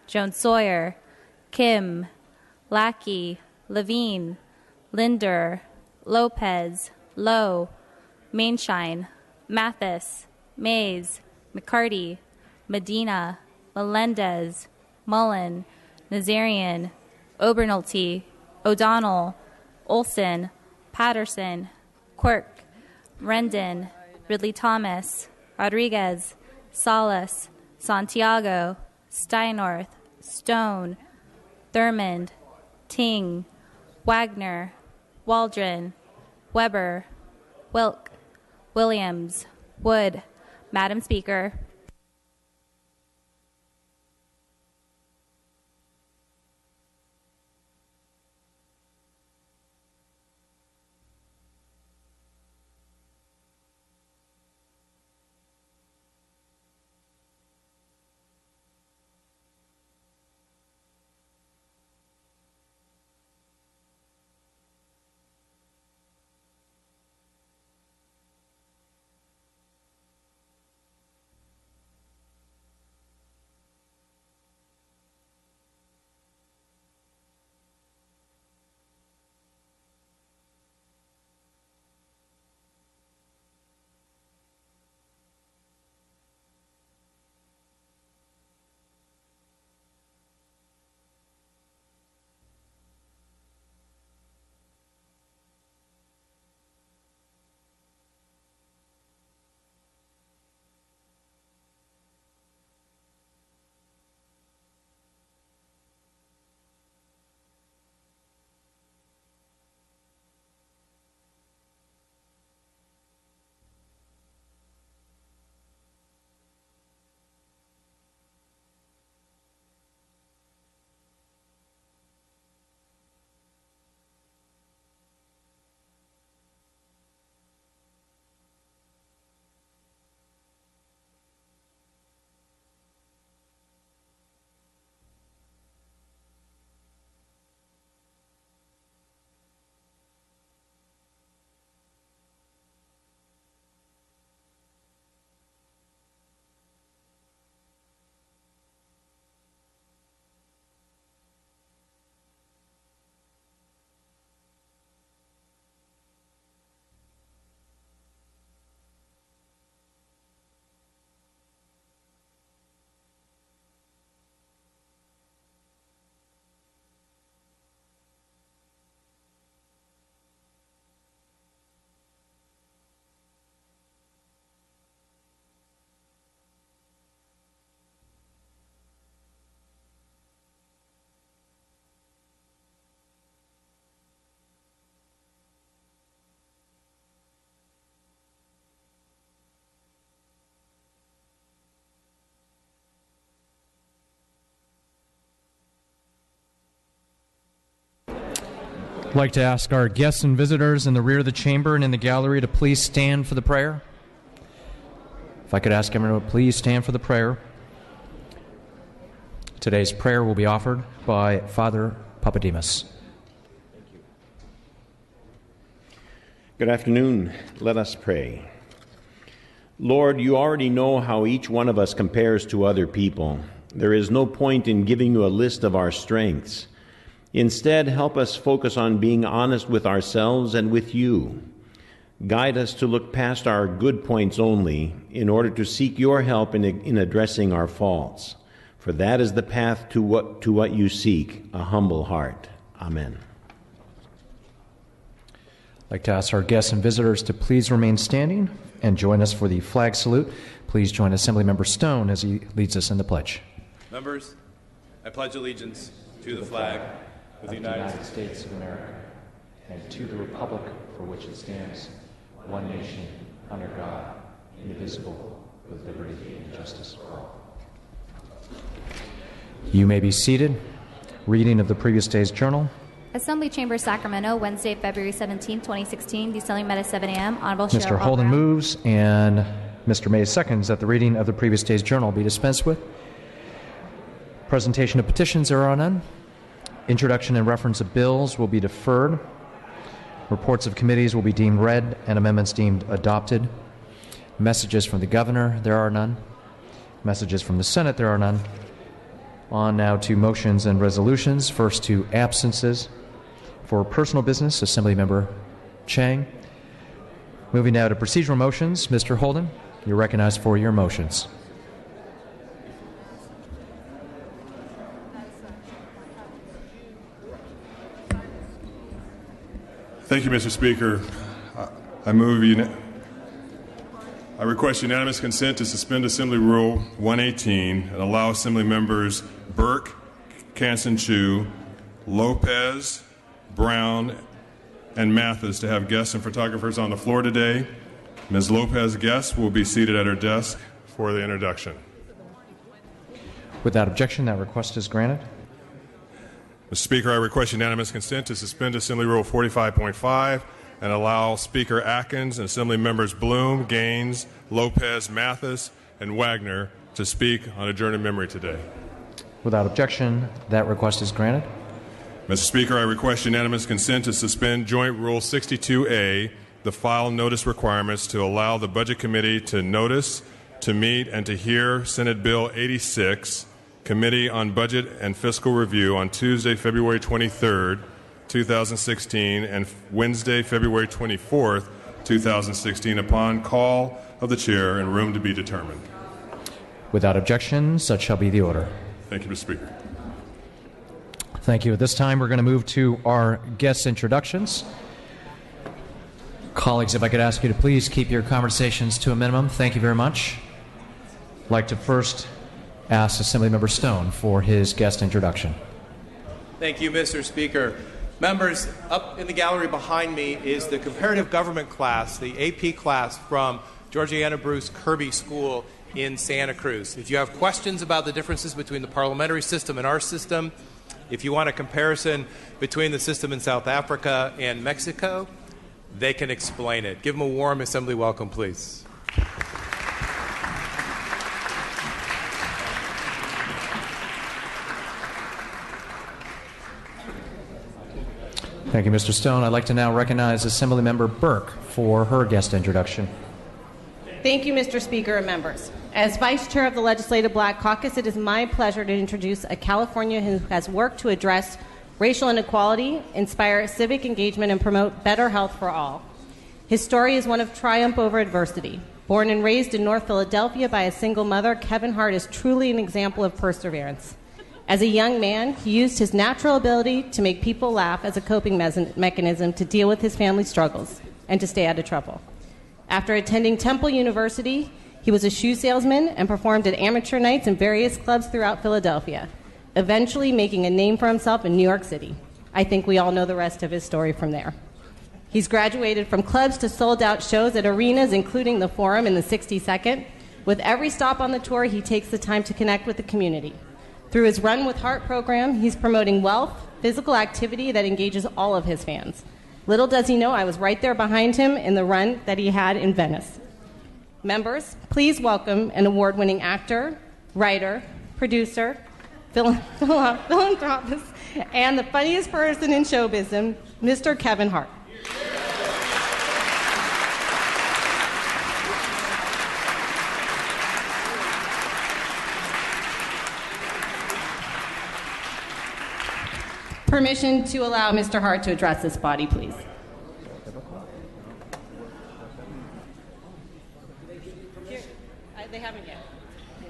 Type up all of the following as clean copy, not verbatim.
Joan Sawyer, Kim, Lackey, Levine, Linder, Lopez, Lowe, Mainshine, Mathis, Mays, McCarty, Medina, Melendez, Mullen, Nazarian, Obernolte, O'Donnell, Olson, Patterson, Quirk, Rendon, Ridley Thomas, Rodriguez, Salas, Santiago, Steinorth, Stone, Thurmond, Ting, Wagner, Waldron, Weber, Wilk, Williams, Wood. Madam Speaker. I'd like to ask our guests and visitors in the rear of the chamber and in the gallery to please stand for the prayer. If I could ask everyone to please stand for the prayer. Today's prayer will be offered by Father Papademos. Good afternoon. Let us pray. Lord, you already know how each one of us compares to other people. There is no point in giving you a list of our strengths. Instead, help us focus on being honest with ourselves and with you. Guide us to look past our good points only in order to seek your help in addressing our faults. For that is the path to what you seek, a humble heart. Amen. I'd like to ask our guests and visitors to please remain standing and join us for the flag salute. Please join Assemblymember Stone as he leads us in the pledge. Members, I pledge allegiance to the flag of the United States of America and to the republic for which it stands, one nation, under God, indivisible, with liberty and justice for all. You may be seated. Reading of the previous day's journal. Assembly Chamber, Sacramento, Wednesday, February 17, 2016. The assembly met at 7 a.m. Honorable Mr. Cheryl Holden Brown moves and Mr. Mays seconds that the reading of the previous day's journal be dispensed with. Presentation of petitions, there are none. Introduction and reference of bills will be deferred. Reports of committees will be deemed read and amendments deemed adopted. Messages from the governor, there are none. Messages from the Senate, there are none. On now to motions and resolutions. First to absences. For personal business, Assemblymember Chang. Moving now to procedural motions. Mr. Holden, you're recognized for your motions. Thank you, Mr. Speaker. I request unanimous consent to suspend Assembly Rule 118 and allow Assembly members Burke, Kansan-Chu, Lopez, Brown, and Mathis to have guests and photographers on the floor today. Ms. Lopez guest will be seated at her desk for the introduction. Without objection, that request is granted. Mr. Speaker, I request unanimous consent to suspend Assembly Rule 45.5 and allow Speaker Atkins and Assembly members Bloom, Gaines, Lopez, Mathis, and Wagner to speak on adjourned memory today. Without objection, that request is granted. Mr. Speaker, I request unanimous consent to suspend Joint Rule 62A, the file notice requirements, to allow the Budget Committee to notice, to meet, and to hear Senate Bill 86, Committee on Budget and Fiscal Review, on Tuesday, February 23rd, 2016, and Wednesday, February 24th, 2016, upon call of the Chair and room to be determined. Without objection, such shall be the order. Thank you, Mr. Speaker. Thank you. At this time, we're going to move to our guest introductions. Colleagues, if I could ask you to please keep your conversations to a minimum. Thank you very much. I'd like to first ask Assemblymember Stone for his guest introduction. Thank you, Mr. Speaker. Members, up in the gallery behind me is the comparative government class, the AP class from Georgiana Bruce Kirby School in Santa Cruz. If you have questions about the differences between the parliamentary system and our system, if you want a comparison between the system in South Africa and Mexico, they can explain it. Give them a warm assembly welcome, please. Thank you, Mr. Stone. I'd like to now recognize Assemblymember Burke for her guest introduction. Thank you, Mr. Speaker and members. As Vice Chair of the Legislative Black Caucus, it is my pleasure to introduce a Californian who has worked to address racial inequality, inspire civic engagement, and promote better health for all. His story is one of triumph over adversity. Born and raised in North Philadelphia by a single mother, Kevin Hart is truly an example of perseverance. As a young man, he used his natural ability to make people laugh as a coping mechanism to deal with his family struggles and to stay out of trouble. After attending Temple University, he was a shoe salesman and performed at amateur nights in various clubs throughout Philadelphia, eventually making a name for himself in New York City. I think we all know the rest of his story from there. He's graduated from clubs to sold-out shows at arenas, including the Forum and the 60-Second. With every stop on the tour, he takes the time to connect with the community. Through his Run with Heart program, he's promoting wealth, physical activity that engages all of his fans. Little does he know I was right there behind him in the run that he had in Venice. Members, please welcome an award-winning actor, writer, producer, philanthropist, and the funniest person in show business, Mr. Kevin Hart. Permission to allow Mr. Hart to address this body, please. They haven't yet. Do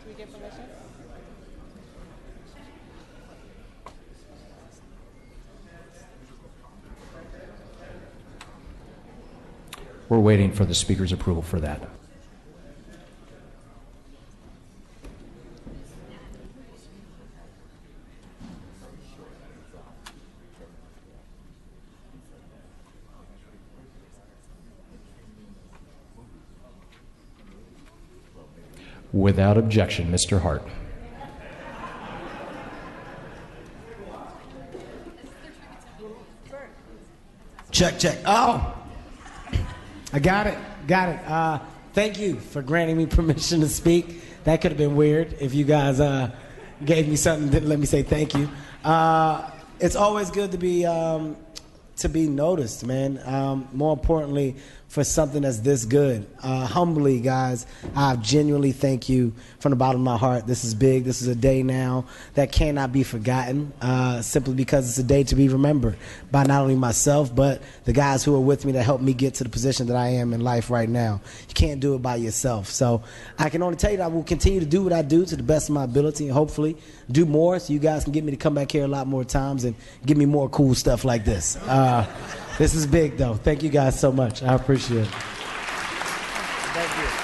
we get permission? We're waiting for the Speaker's approval for that. Without objection, Mr. Hart. Check, check. Oh, I got it. Thank you for granting me permission to speak. That could have been weird if you guys gave me something that didn't let me say thank you. It's always good to be noticed, man. More importantly, for something that's this good. Humbly, guys, I genuinely thank you from the bottom of my heart. This is big. This is a day now that cannot be forgotten, simply because it's a day to be remembered by not only myself, but the guys who are with me that helped me get to the position that I am in life right now. You can't do it by yourself. So I can only tell you that I will continue to do what I do to the best of my ability, and hopefully do more so you guys can get me to come back here a lot more times and give me more cool stuff like this. This is big, though. Thank you guys so much. I appreciate it. Thank you.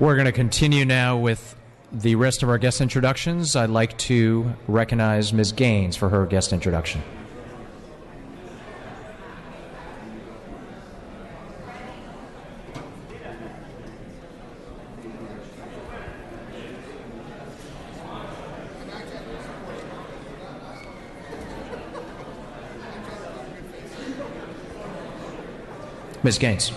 We're going to continue now with the rest of our guest introductions. I'd like to recognize Ms. Gaines for her guest introduction. Ms. Gaines.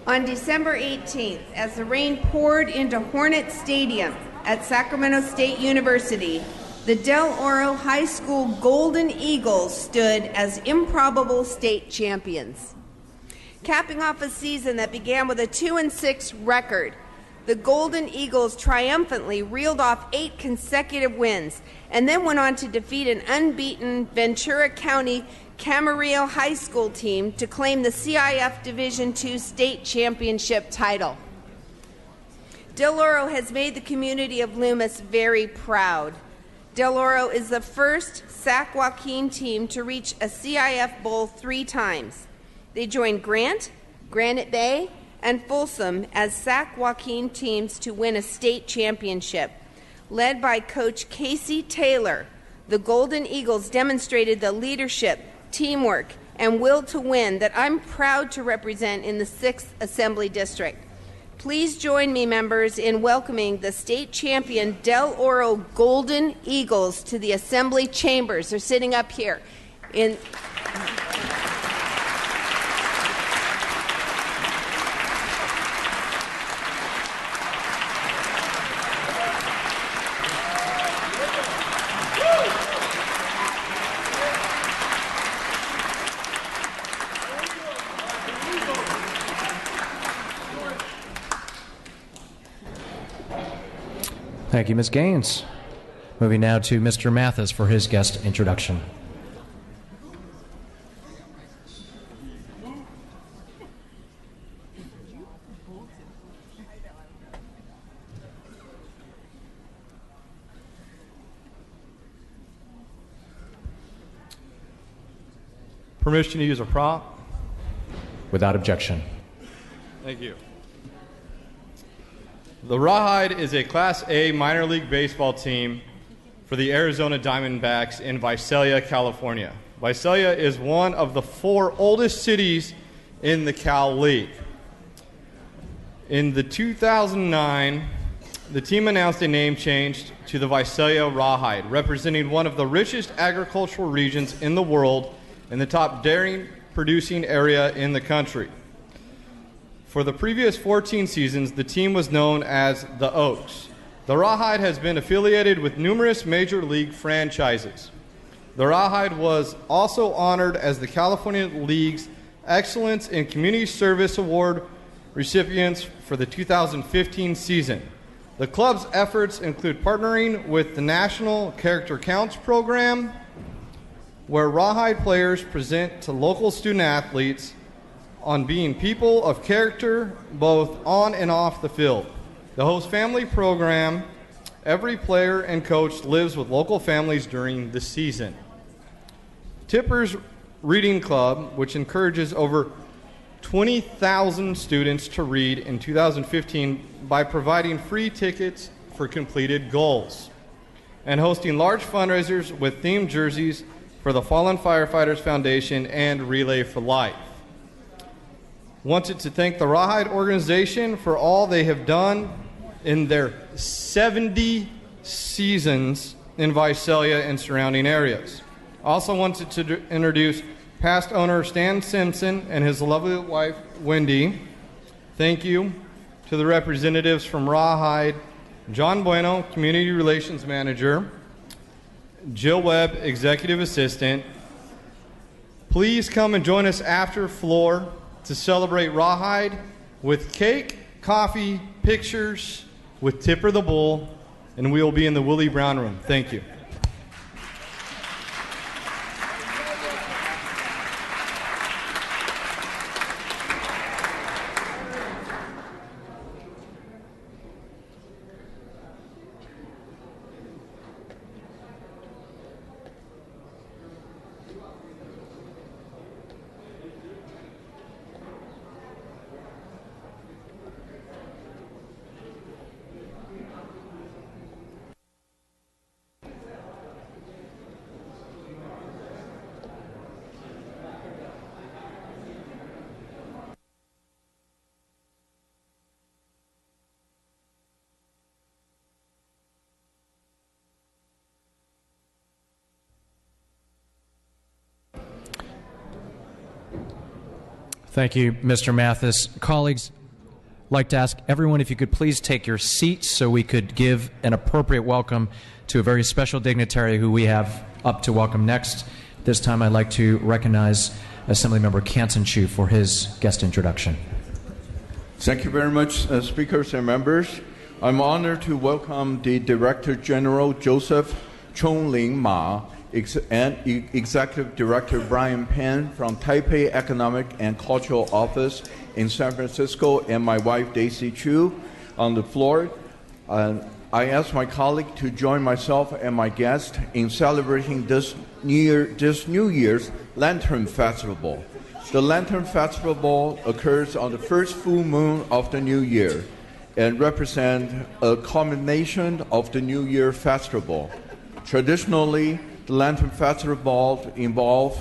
On December 18th, as the rain poured into Hornet Stadium at Sacramento State University, the Del Oro High School Golden Eagles stood as improbable state champions. Capping off a season that began with a 2-6 record, the Golden Eagles triumphantly reeled off 8 consecutive wins and then went on to defeat an unbeaten Ventura County Camarillo High School team to claim the CIF Division II state championship title. Del Oro has made the community of Loomis very proud. Del Oro is the first Sac Joaquin team to reach a CIF Bowl 3 times. They joined Grant, Granite Bay, and Folsom as Sac Joaquin teams to win a state championship. Led by Coach Casey Taylor, the Golden Eagles demonstrated the leadership, teamwork, and will to win that I'm proud to represent in the 6th Assembly District. Please join me, members, in welcoming the state champion Del Oro Golden Eagles to the Assembly chambers. They're sitting up here. Thank you, Ms. Gaines. Moving now to Mr. Mathis for his guest introduction. Permission to use a prop? Without objection. Thank you. The Rawhide is a Class A minor league baseball team for the Arizona Diamondbacks in Visalia, California. Visalia is one of the 4 oldest cities in the Cal League. In the 2009, the team announced a name change to the Visalia Rawhide, representing one of the richest agricultural regions in the world and the top dairy producing area in the country. For the previous 14 seasons, the team was known as the Oaks. The Rawhide has been affiliated with numerous major league franchises. The Rawhide was also honored as the California League's Excellence in Community Service Award recipients for the 2015 season. The club's efforts include partnering with the National Character Counts program, where Rawhide players present to local student athletes on being people of character both on and off the field. The host family program, every player and coach lives with local families during the season. Tipper's Reading Club, which encourages over 20,000 students to read in 2015 by providing free tickets for completed goals and hosting large fundraisers with themed jerseys for the Fallen Firefighters Foundation and Relay for Life. Wanted to thank the Rawhide organization for all they have done in their 70 seasons in Visalia and surrounding areas. Also wanted to introduce past owner Stan Simpson and his lovely wife, Wendy. Thank you to the representatives from Rawhide, John Bueno, Community Relations Manager, Jill Webb, Executive Assistant. Please come and join us after Floor to celebrate Rawhide with cake, coffee, pictures with Tipper the Bull, and we will be in the Willie Brown room. Thank you. Thank you, Mr. Mathis. Colleagues, I'd like to ask everyone if you could please take your seats so we could give an appropriate welcome to a very special dignitary who we have up to welcome next. This time I'd like to recognize Assemblymember Kansen Chu for his guest introduction. Thank you very much, speakers and members. I'm honored to welcome the Director General Joseph Chongling Ma and Executive Director Brian Pan from Taipei Economic and Cultural Office in San Francisco and my wife Daisy Chu on the floor. I ask my colleague to join myself and my guest in celebrating this New Year's Lantern Festival. The Lantern Festival occurs on the first full moon of the new year and represents a culmination of the New Year Festival. Traditionally, the Lantern Festival involves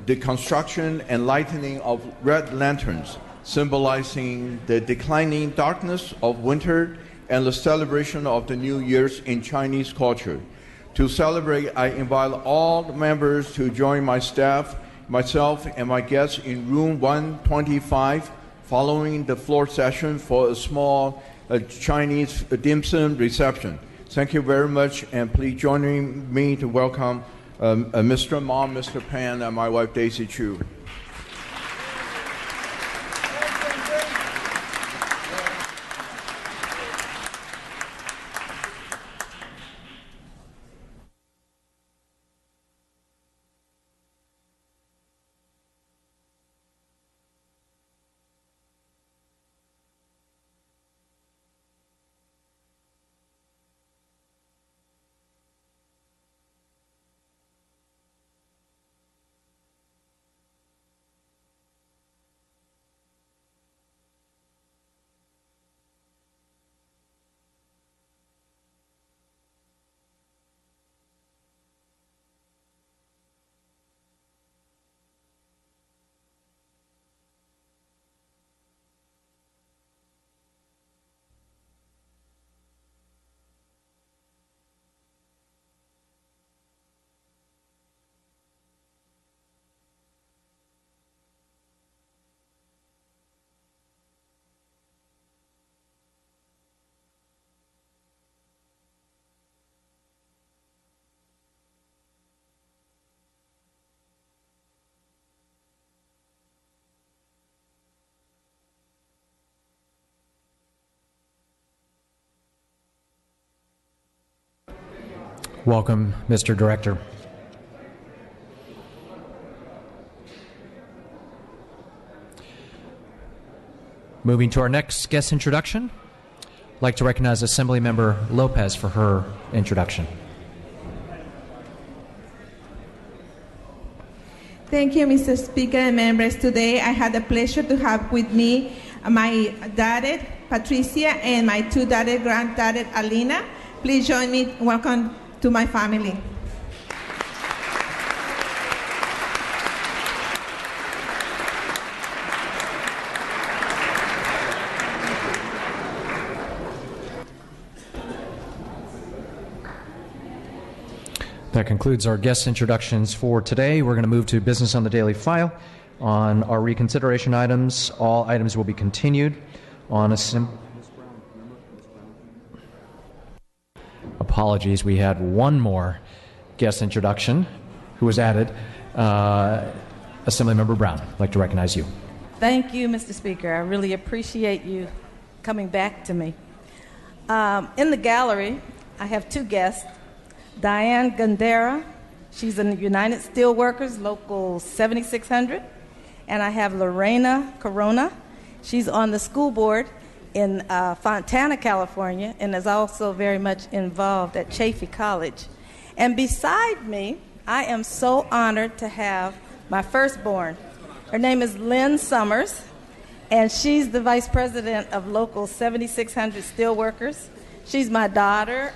the construction and lighting of red lanterns, symbolizing the declining darkness of winter and the celebration of the New Year's in Chinese culture. To celebrate, I invite all the members to join my staff, myself, and my guests in room 125 following the floor session for a small Chinese dim sum reception. Thank you very much, and please join me to welcome Mr. Ma, Mr. Pan, and my wife Daisy Chu. Welcome, Mr. Director. Moving to our next guest introduction, I'd like to recognize Assemblymember Lopez for her introduction. Thank you, Mr. Speaker and members. Today I had the pleasure to have with me my daughter, Patricia, and my two granddaughter, Alina. Please join me. Welcome to my family. That concludes our guest introductions for today. We're going to move to business on the daily file. On our reconsideration items, all items will be continued on Apologies, we had one more guest introduction who was added. Assemblymember Brown, I'd like to recognize you. Thank you, Mr. Speaker. I really appreciate you coming back to me. In the gallery, I have two guests. Diane Gandera, she's in the United Steelworkers, Local 7600. And I have Lorena Corona. She's on the school board in Fontana, California, and is also very much involved at Chaffey College. And beside me, I am so honored to have my firstborn. Her name is Lynn Summers, and she's the vice president of Local 7600 Steelworkers. She's my daughter.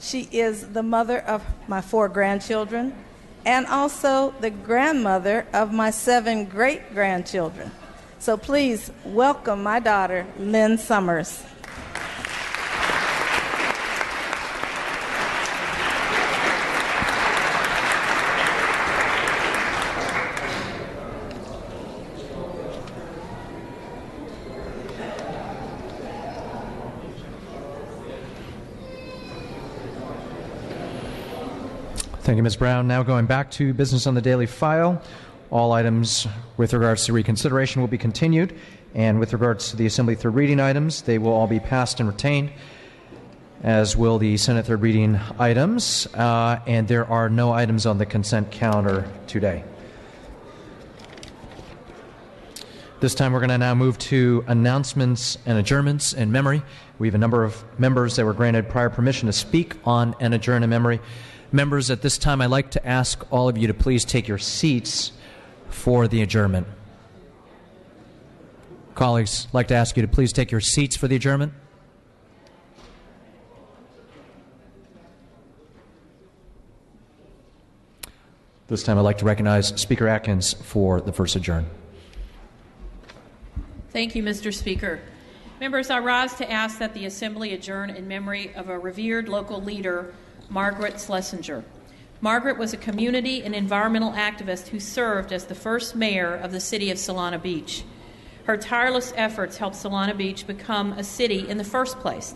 She is the mother of my 4 grandchildren, and also the grandmother of my 7 great-grandchildren. So please welcome my daughter, Lynn Summers. Thank you, Ms. Brown. Now going back to business on the daily file. All items with regards to reconsideration will be continued, and with regards to the Assembly third reading items, they will all be passed and retained, as will the Senate third reading items, and there are no items on the consent calendar today. This time we're going to now move to announcements and adjournments in memory. We have a number of members that were granted prior permission to speak on and adjourn in memory. Members, at this time I'd like to ask all of you to please take your seats for the adjournment. Colleagues, I'd like to ask you to please take your seats for the adjournment. This time I'd like to recognize Speaker Atkins for the first adjourn. Thank you, Mr. Speaker. Members, I rise to ask that the Assembly adjourn in memory of a revered local leader, Margaret Schlesinger. Margaret was a community and environmental activist who served as the first mayor of the city of Solana Beach. Her tireless efforts helped Solana Beach become a city in the first place.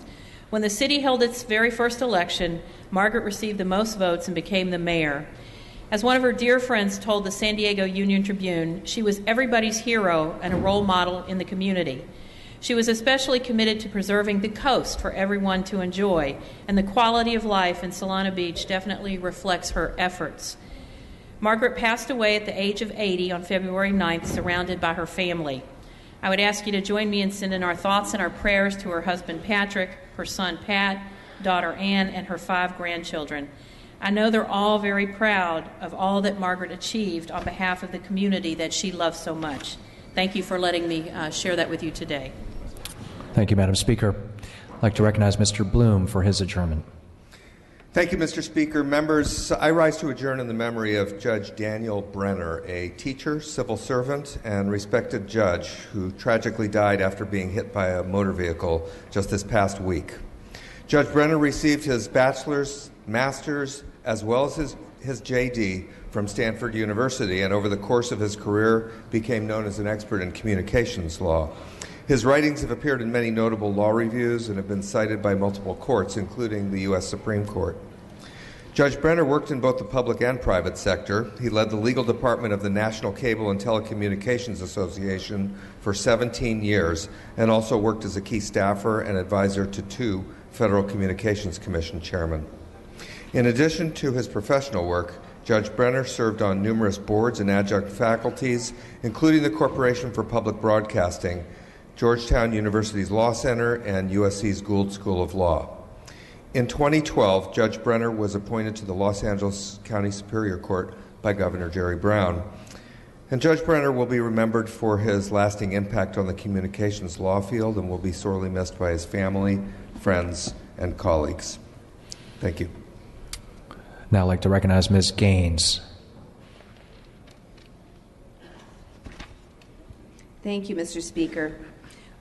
When the city held its very first election, Margaret received the most votes and became the mayor. As one of her dear friends told the San Diego Union Tribune, she was everybody's hero and a role model in the community. She was especially committed to preserving the coast for everyone to enjoy, and the quality of life in Solana Beach definitely reflects her efforts. Margaret passed away at the age of 80 on February 9th, surrounded by her family. I would ask you to join me in sending our thoughts and our prayers to her husband Patrick, her son Pat, daughter Ann, and her 5 grandchildren. I know they're all very proud of all that Margaret achieved on behalf of the community that she loved so much. Thank you for letting me share that with you today. Thank you, Madam Speaker. I'd like to recognize Mr. Bloom for his adjournment. Thank you, Mr. Speaker. Members, I rise to adjourn in the memory of Judge Daniel Brenner, a teacher, civil servant, and respected judge who tragically died after being hit by a motor vehicle just this past week. Judge Brenner received his bachelor's, master's, as well as his JD from Stanford University, and over the course of his career became known as an expert in communications law. His writings have appeared in many notable law reviews and have been cited by multiple courts, including the U.S. Supreme Court. Judge Brenner worked in both the public and private sector. He led the legal department of the National Cable and Telecommunications Association for 17 years and also worked as a key staffer and advisor to 2 Federal Communications Commission chairmen. In addition to his professional work, Judge Brenner served on numerous boards and adjunct faculties, including the Corporation for Public Broadcasting, Georgetown University's Law Center, and USC's Gould School of Law. In 2012, Judge Brenner was appointed to the Los Angeles County Superior Court by Governor Jerry Brown. And Judge Brenner will be remembered for his lasting impact on the communications law field and will be sorely missed by his family, friends, and colleagues. Thank you. Now I'd like to recognize Ms. Gaines. Thank you, Mr. Speaker.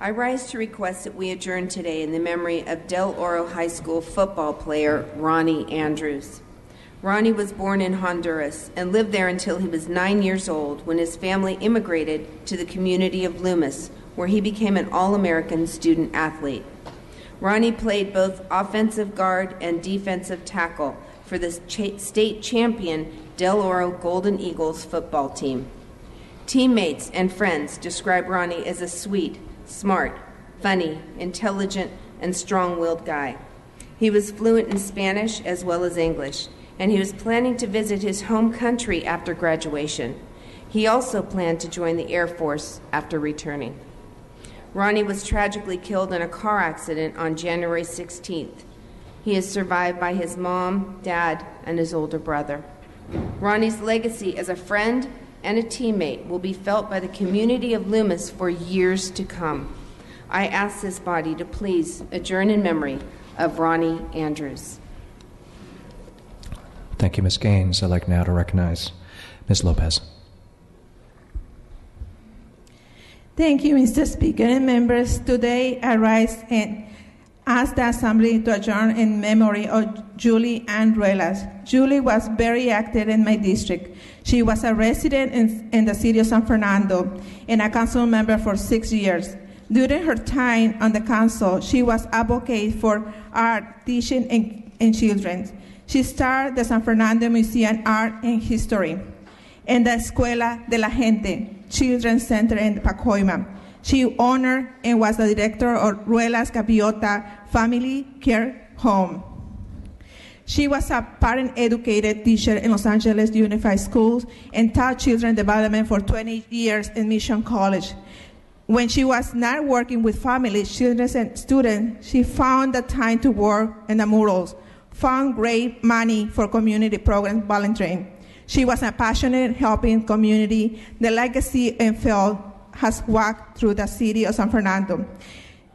I rise to request that we adjourn today in the memory of Del Oro High School football player Ronnie Andrews. Ronnie was born in Honduras and lived there until he was 9 years old when his family immigrated to the community of Loomis, where he became an All-American student athlete. Ronnie played both offensive guard and defensive tackle for the state champion Del Oro Golden Eagles football team. Teammates and friends describe Ronnie as a sweet, smart, funny, intelligent, and strong-willed guy. He was fluent in Spanish as well as English, and he was planning to visit his home country after graduation. He also planned to join the Air Force after returning. Ronnie was tragically killed in a car accident on January 16th. He is survived by his mom, dad, and his older brother. Ronnie's legacy as a friend and a teammate will be felt by the community of Loomis for years to come. I ask this body to please adjourn in memory of Ronnie Andrews. Thank you, Ms. Gaines. I'd like now to recognize Ms. Lopez. Thank you, Mr. Speaker and members. Today I rise and ask the Assembly to adjourn in memory of Julie Ann Ruelas. Julie was very active in my district. She was a resident in the city of San Fernando and a council member for 6 years. During her time on the council, she was advocate for art, teaching, and children. She started the San Fernando Museum Art and History and the Escuela de la Gente Children's Center in Pacoima. She honored and was the director of Ruelas Gaviota Family Care Home. She was a parent-educated teacher in Los Angeles Unified Schools and taught children development for 20 years in Mission College. When she was not working with families, children, and students, she found the time to work in the murals, found great money for community programs volunteering. She was a passionate helping community. The legacy and field has walked through the city of San Fernando.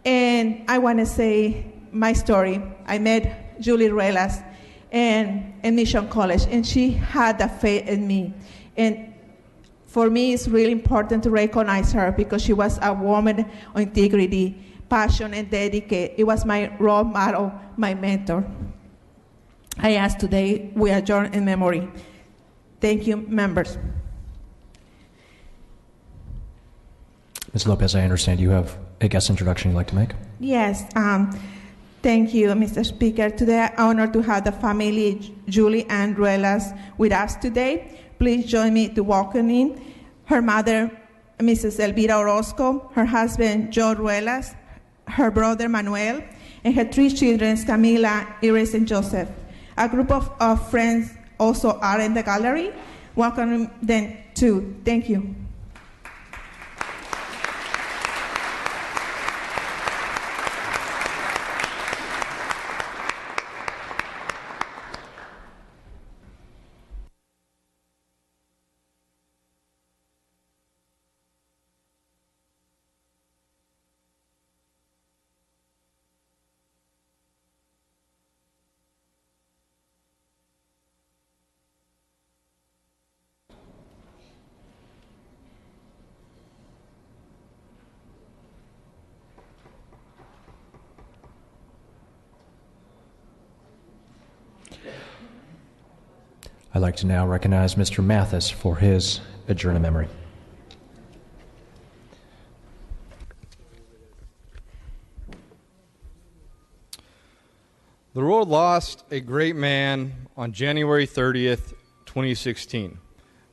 And I want to say my story. I met Julie Ruelas in Mission College, and she had the faith in me. And for me, it's really important to recognize her because she was a woman of integrity, passion, and dedicated. It was my role model, my mentor. I ask today we adjourn in memory. Thank you, members. Ms. Lopez, I understand you have a guest introduction you'd like to make. Yes, thank you, Mr. Speaker. Today, I'm honored to have the family Julie Ann Ruelas with us today. Please join me to welcome in her mother, Mrs. Elvira Orozco, her husband, Joe Ruelas, her brother, Manuel, and her three children, Camila, Iris, and Joseph. A group of friends also are in the gallery. Welcome them too. Thank you. I'd like to now recognize Mr. Mathis for his adjourn in memory. The world lost a great man on January 30th, 2016.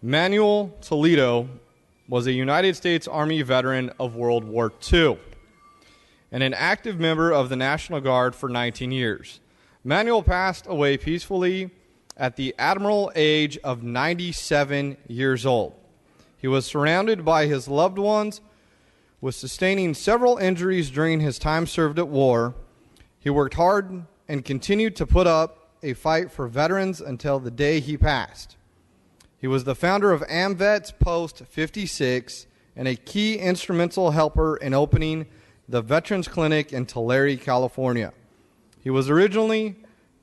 Manuel Toledo was a United States Army veteran of World War II and an active member of the National Guard for 19 years. Manuel passed away peacefully at the admiral age of 97 years old. He was surrounded by his loved ones, was sustaining several injuries during his time served at war. He worked hard and continued to put up a fight for veterans until the day he passed. He was the founder of AMVETS Post 56 and a key instrumental helper in opening the Veterans Clinic in Tulare, California. He was originally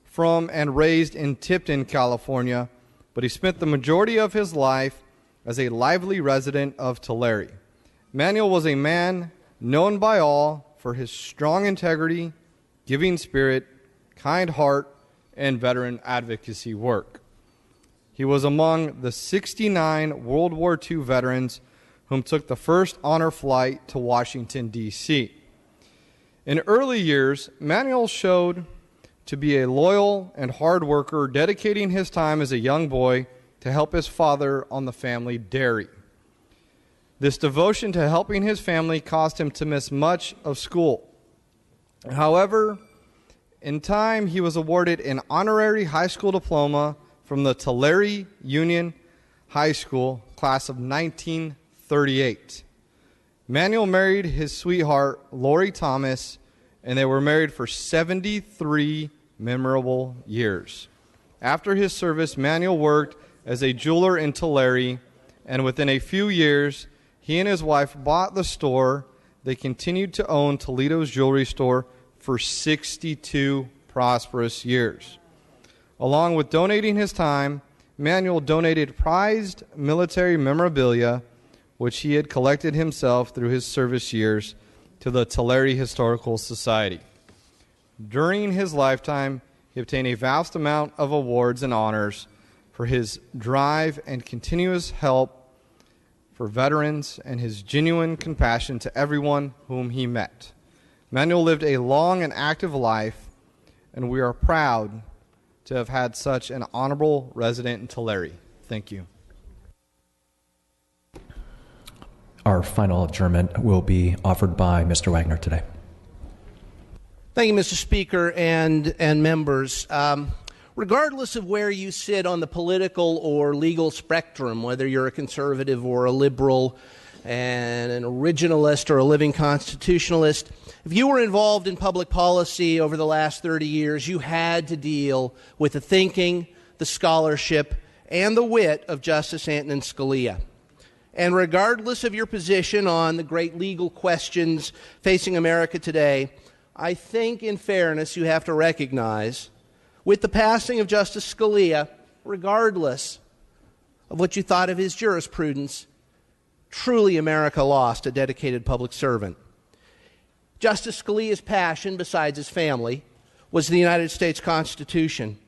from and raised in Tipton, California, but he spent the majority of his life as a lively resident of Tulare. Manuel was a man known by all for his strong integrity, giving spirit, kind heart, and veteran advocacy work. He was among the 69 World War II veterans whom took the first honor flight to Washington, D.C. In early years, Manuel showed to be a loyal and hard worker, dedicating his time as a young boy to help his father on the family dairy. This devotion to helping his family caused him to miss much of school. However, in time, he was awarded an honorary high school diploma from the Tulare Union High School, class of 1938. Manuel married his sweetheart, Lori Thomas, and they were married for 73 memorable years. After his service, Manuel worked as a jeweler in Tulare, and within a few years, he and his wife bought the store. They continued to own Toledo's jewelry store for 62 prosperous years. Along with donating his time, Manuel donated prized military memorabilia, which he had collected himself through his service years, to the Tulare Historical Society. During his lifetime, he obtained a vast amount of awards and honors for his drive and continuous help for veterans and his genuine compassion to everyone whom he met. Manuel lived a long and active life, and we are proud to have had such an honorable resident in Tulare. Thank you. Our final adjournment will be offered by Mr. Wagner today. Thank you, Mr. Speaker and members. Regardless of where you sit on the political or legal spectrum, whether you're a conservative or a liberal, and an originalist or a living constitutionalist, if you were involved in public policy over the last 30 years, you had to deal with the thinking, the scholarship, and the wit of Justice Antonin Scalia. And regardless of your position on the great legal questions facing America today, I think in fairness you have to recognize, with the passing of Justice Scalia, regardless of what you thought of his jurisprudence, truly America lost a dedicated public servant. Justice Scalia's passion, besides his family, was the United States Constitution.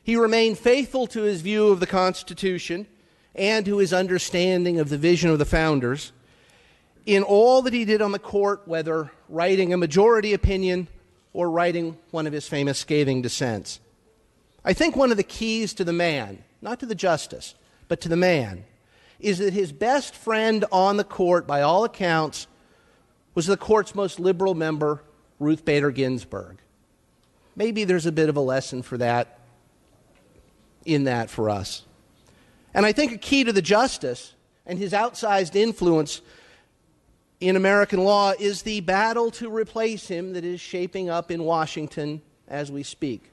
He remained faithful to his view of the Constitution and to his understanding of the vision of the founders in all that he did on the court, whether writing a majority opinion or writing one of his famous scathing dissents. I think one of the keys to the man, not to the justice, but to the man, is that his best friend on the court, by all accounts, was the court's most liberal member, Ruth Bader Ginsburg. Maybe there's a bit of a lesson for that, in that for us. And I think a key to the justice and his outsized influence in American law is the battle to replace him that is shaping up in Washington as we speak.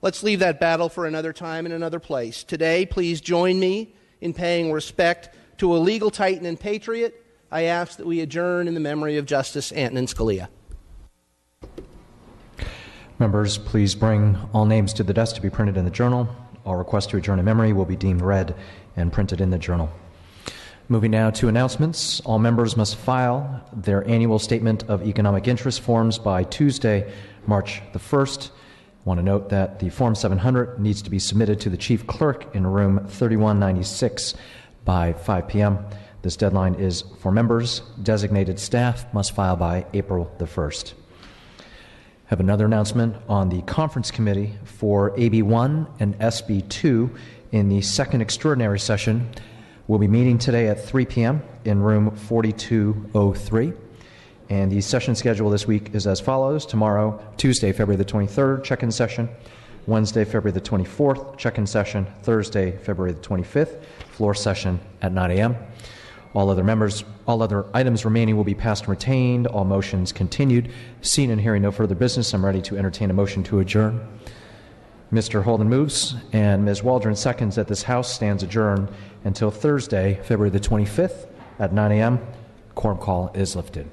Let's leave that battle for another time and another place. Today, please join me in paying respect to a legal titan and patriot. I ask that we adjourn in the memory of Justice Antonin Scalia. Members, please bring all names to the desk to be printed in the journal. All requests to adjourn in memory will be deemed read and printed in the journal. Moving now to announcements. All members must file their annual statement of economic interest forms by Tuesday, March the 1st. I want to note that the Form 700 needs to be submitted to the Chief Clerk in room 3196 by 5 p.m. This deadline is for members. Designated staff must file by April the 1st. Have another announcement on the conference committee for AB1 and SB2 in the second extraordinary session. We'll be meeting today at 3 p.m. in room 4203. And the session schedule this week is as follows. Tomorrow, Tuesday, February the 23rd, check-in session. Wednesday, February the 24th, check-in session. Thursday, February the 25th, floor session at 9 a.m. All other items remaining will be passed and retained. All motions continued. Seeing and hearing no further business, I'm ready to entertain a motion to adjourn. Mr. Holden moves, and Ms. Waldron seconds that this House stands adjourned until Thursday, February the 25th at 9 a.m. Quorum call is lifted.